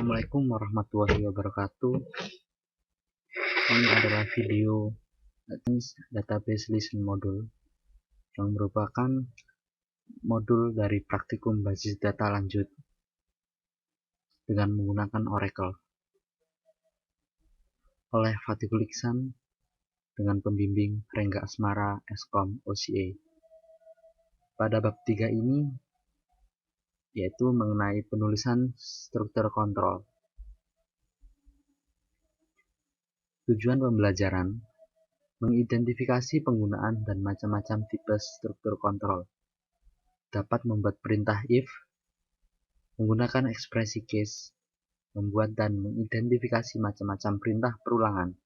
Assalamualaikum warahmatullahi wabarakatuh. Ini adalah video database listen module yang merupakan modul dari praktikum basis data lanjut dengan menggunakan Oracle oleh Fatihul Iksan dengan pembimbing Rengga Asmara Eskom OCA. Pada bab 3 ini yaitu mengenai penulisan struktur kontrol. Tujuan pembelajaran mengidentifikasi penggunaan dan macam-macam tipe struktur kontrol, dapat membuat perintah if, menggunakan ekspresi case, membuat dan mengidentifikasi macam-macam perintah perulangan,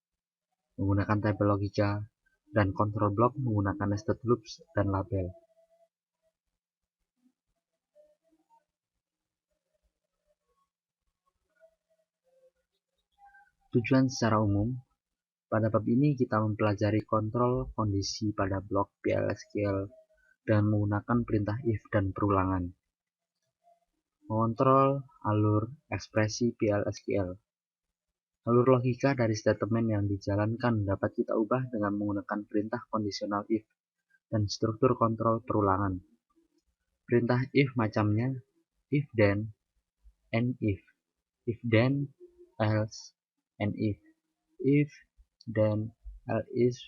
menggunakan tabel logika, dan kontrol blok menggunakan nested loops dan label. Tujuan secara umum, pada bab ini kita mempelajari kontrol kondisi pada blok PL/SQL dengan menggunakan perintah if dan perulangan. Mengontrol alur ekspresi PL/SQL. Alur logika dari statement yang dijalankan dapat kita ubah dengan menggunakan perintah kondisional if dan struktur kontrol perulangan. Perintah if macamnya if then, and if then, else, and if then, else,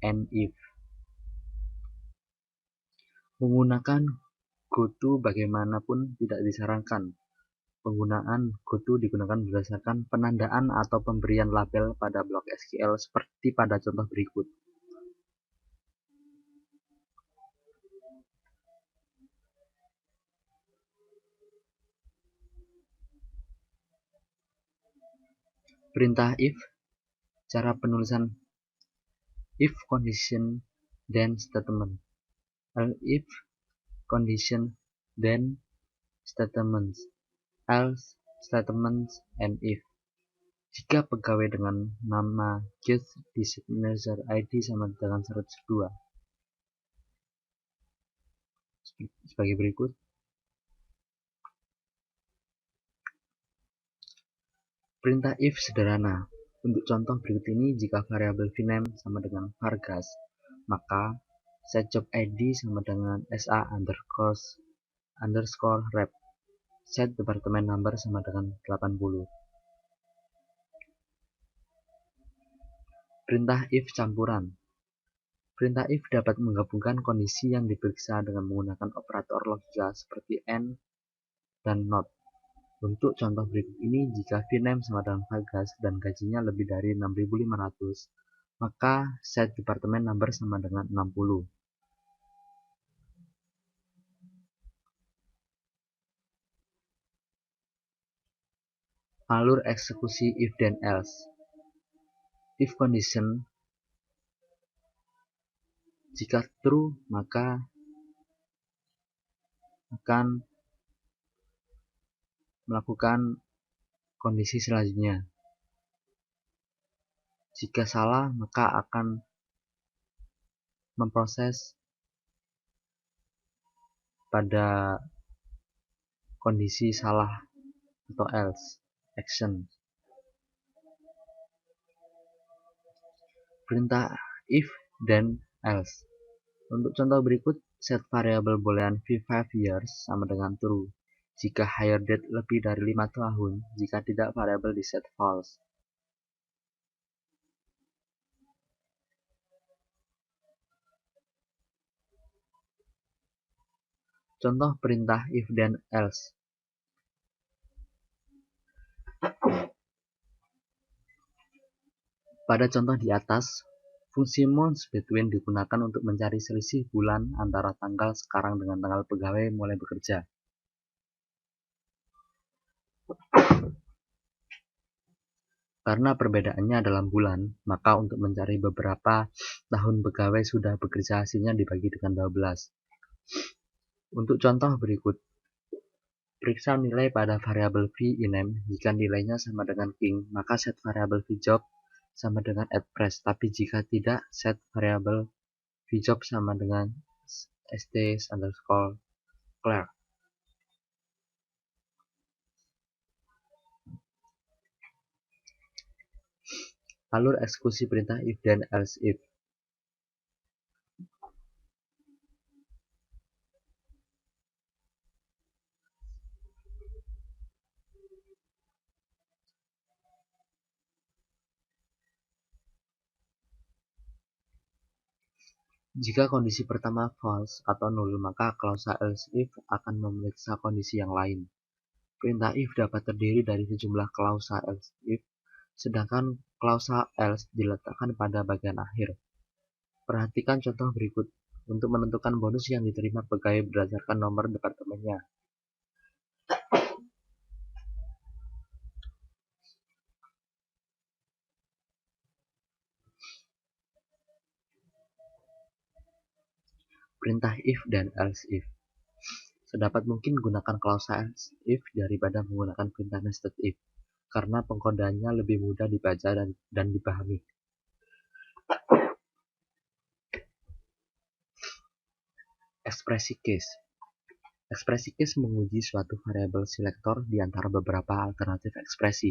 and if. Menggunakan goto bagaimanapun tidak disarankan. Penggunaan goto digunakan berdasarkan penandaan atau pemberian label pada blok SQL seperti pada contoh berikut. Perintah if, cara penulisan if condition then statement, if condition then statements, else statements, and if. Jika pegawai dengan nama get di signature ID sama dengan 102 sebagai berikut. Perintah if sederhana. Untuk contoh berikut ini, jika variabel vname sama dengan vargas, maka set job ID sama dengan sa underscore rep, set department number sama dengan 80. Perintah if campuran. Perintah if dapat menggabungkan kondisi yang diperiksa dengan menggunakan operator logika seperti AND dan NOT. Untuk contoh berikut ini, jika vname sama dengan vargas dan gajinya lebih dari 6.500, maka set department number sama dengan 60. Alur eksekusi if then else. If condition, jika true maka akan melakukan kondisi selanjutnya. Jika salah maka akan memproses pada kondisi salah atau else action. Perintah if then else. Untuk contoh berikut, set variabel boolean v5 years sama dengan true jika hire date lebih dari 5 tahun, jika tidak variabel di set false. Contoh perintah if then else. Pada contoh di atas, fungsi months between digunakan untuk mencari selisih bulan antara tanggal sekarang dengan tanggal pegawai mulai bekerja. Karena perbedaannya dalam bulan, maka untuk mencari beberapa tahun pegawai sudah bekerja hasilnya dibagi dengan 12. Untuk contoh berikut, periksa nilai pada variabel v-iname. Jika nilainya sama dengan king, maka set variabel v-job sama dengan @press, tapi jika tidak, set variabel v-job sama dengan st_clerk. Alur eksekusi perintah if dan else if. Jika kondisi pertama false atau null, maka klausa else if akan memeriksa kondisi yang lain. Perintah if dapat terdiri dari sejumlah klausa else if, sedangkan klausa else diletakkan pada bagian akhir. Perhatikan contoh berikut untuk menentukan bonus yang diterima pegawai berdasarkan nomor departemennya. Perintah if dan else if. Sedapat mungkin gunakan klausa else if daripada menggunakan perintah nested if, karena pengkodeannya lebih mudah dibaca dan dipahami. Ekspresi case. Ekspresi case menguji suatu variabel selektor di antara beberapa alternatif ekspresi.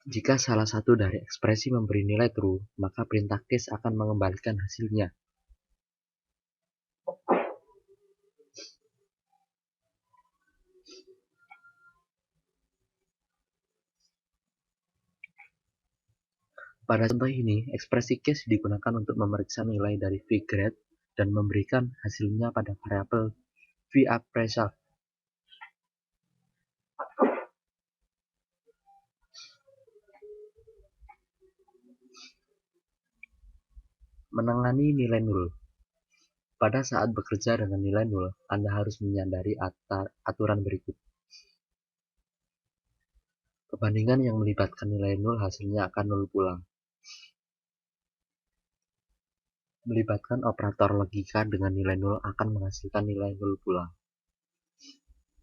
Jika salah satu dari ekspresi memberi nilai true, maka perintah case akan mengembalikan hasilnya. Pada contoh ini, ekspresi case digunakan untuk memeriksa nilai dari V-grade dan memberikan hasilnya pada variabel V-appraisal. Menangani nilai nol. Pada saat bekerja dengan nilai nol, Anda harus menyadari aturan berikut. Perbandingan yang melibatkan nilai nol hasilnya akan nol pula. Melibatkan operator logika dengan nilai nol akan menghasilkan nilai nol pula.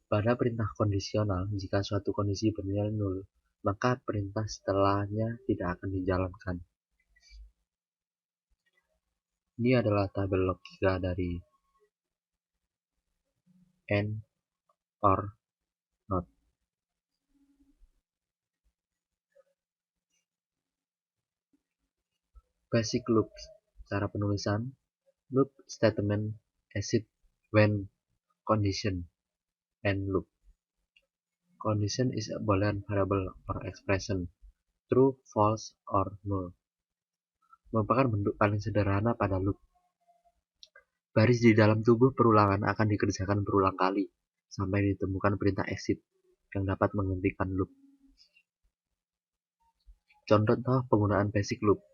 Pada perintah kondisional, jika suatu kondisi bernilai nol, maka perintah setelahnya tidak akan dijalankan. Ini adalah tabel logika dari AND, OR, NOT. Basic loops. Cara penulisan: loop statement exit when condition, and loop. Condition is a Boolean variable or expression, true, false, or null. Merupakan bentuk paling sederhana pada loop. Baris di dalam tubuh perulangan akan dikerjakan berulang kali sampai ditemukan perintah exit yang dapat menghentikan loop. Contoh penggunaan basic loop.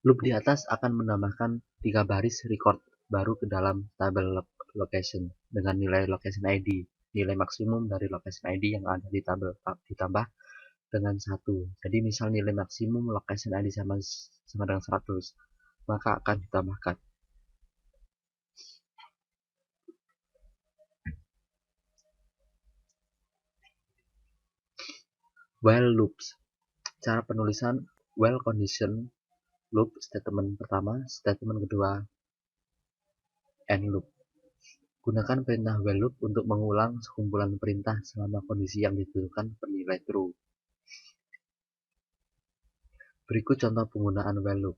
Loop di atas akan menambahkan 3 baris record baru ke dalam tabel location dengan nilai location ID. Nilai maksimum dari location ID yang ada di tabel ditambah dengan 1. Jadi misal nilai maksimum location ID sama dengan 100, maka akan ditambahkan. While loops. Cara penulisan: while condition, loop statement pertama, statement kedua, and loop. Gunakan perintah while loop untuk mengulang sekumpulan perintah selama kondisi yang ditentukan bernilai true. Berikut contoh penggunaan while loop.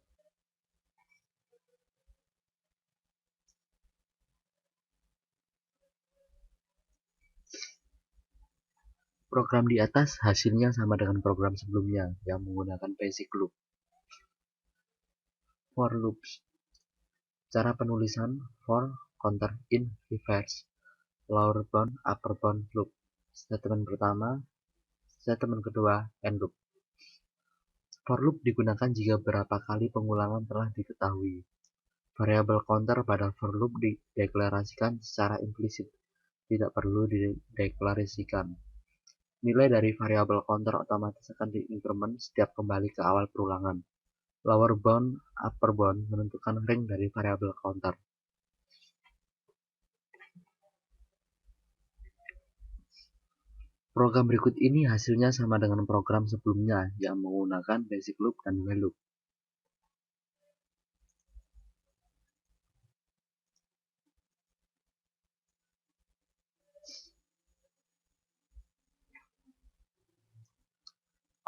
Program di atas hasilnya sama dengan program sebelumnya yang menggunakan basic loop. For loops. Cara penulisan: for, counter in, reverse, lower bound, upper bound, loop. Statement pertama, statement kedua, and loop. For loop digunakan jika beberapa kali pengulangan telah diketahui. Variabel counter pada for loop dideklarasikan secara implisit, tidak perlu dideklarasikan. Nilai dari variabel counter otomatis akan diinkremen setiap kembali ke awal perulangan. Lower bound, upper bound menentukan range dari variabel counter. Program berikut ini hasilnya sama dengan program sebelumnya yang menggunakan basic loop dan while loop.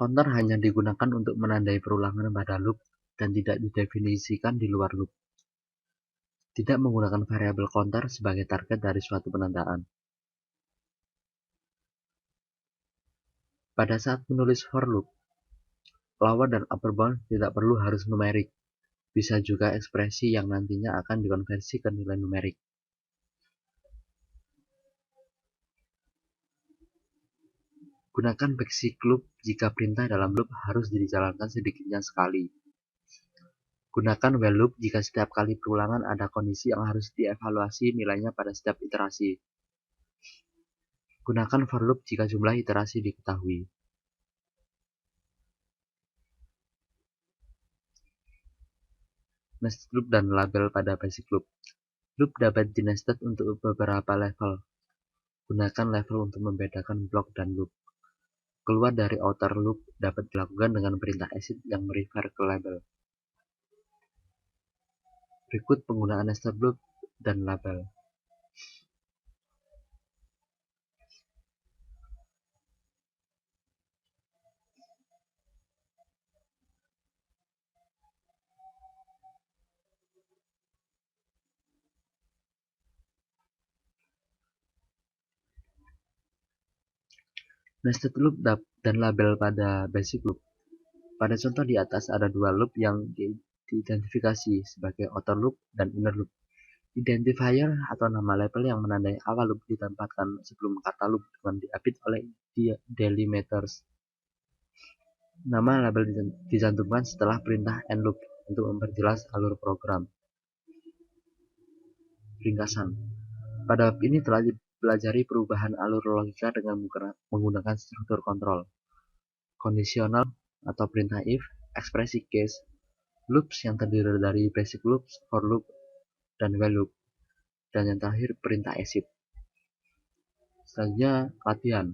Counter hanya digunakan untuk menandai perulangan pada loop dan tidak didefinisikan di luar loop. Tidak menggunakan variabel counter sebagai target dari suatu penandaan. Pada saat menulis for loop, lower dan upper bound tidak perlu harus numerik. Bisa juga ekspresi yang nantinya akan dikonversi ke nilai numerik. Gunakan basic loop jika perintah dalam loop harus dijalankan sedikitnya sekali. Gunakan while loop jika setiap kali perulangan ada kondisi yang harus dievaluasi nilainya pada setiap iterasi. Gunakan for loop jika jumlah iterasi diketahui. Nested loop dan label pada basic loop. Loop dapat di-nested untuk beberapa level. Gunakan level untuk membedakan block dan loop. Keluar dari outer loop dapat dilakukan dengan perintah exit yang merefer ke label. Berikut penggunaan nested loop dan label. Nested loop dan label pada basic loop. Pada contoh di atas ada dua loop yang diidentifikasi sebagai outer loop dan inner loop. Identifier atau nama label yang menandai awal loop ditempatkan sebelum kata loop dengan diapit oleh delimiters. Nama label dicantumkan setelah perintah end loop untuk memperjelas alur program. Ringkasan. Pada bab ini telah dipelajari perubahan alur logika dengan menggunakan struktur kontrol, kondisional atau perintah if, ekspresi case, loops yang terdiri dari basic loops, for loop, dan while loop, dan yang terakhir perintah exit. Selanjutnya latihan.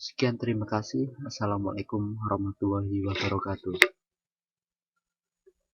Sekian, terima kasih. Assalamualaikum warahmatullahi wabarakatuh.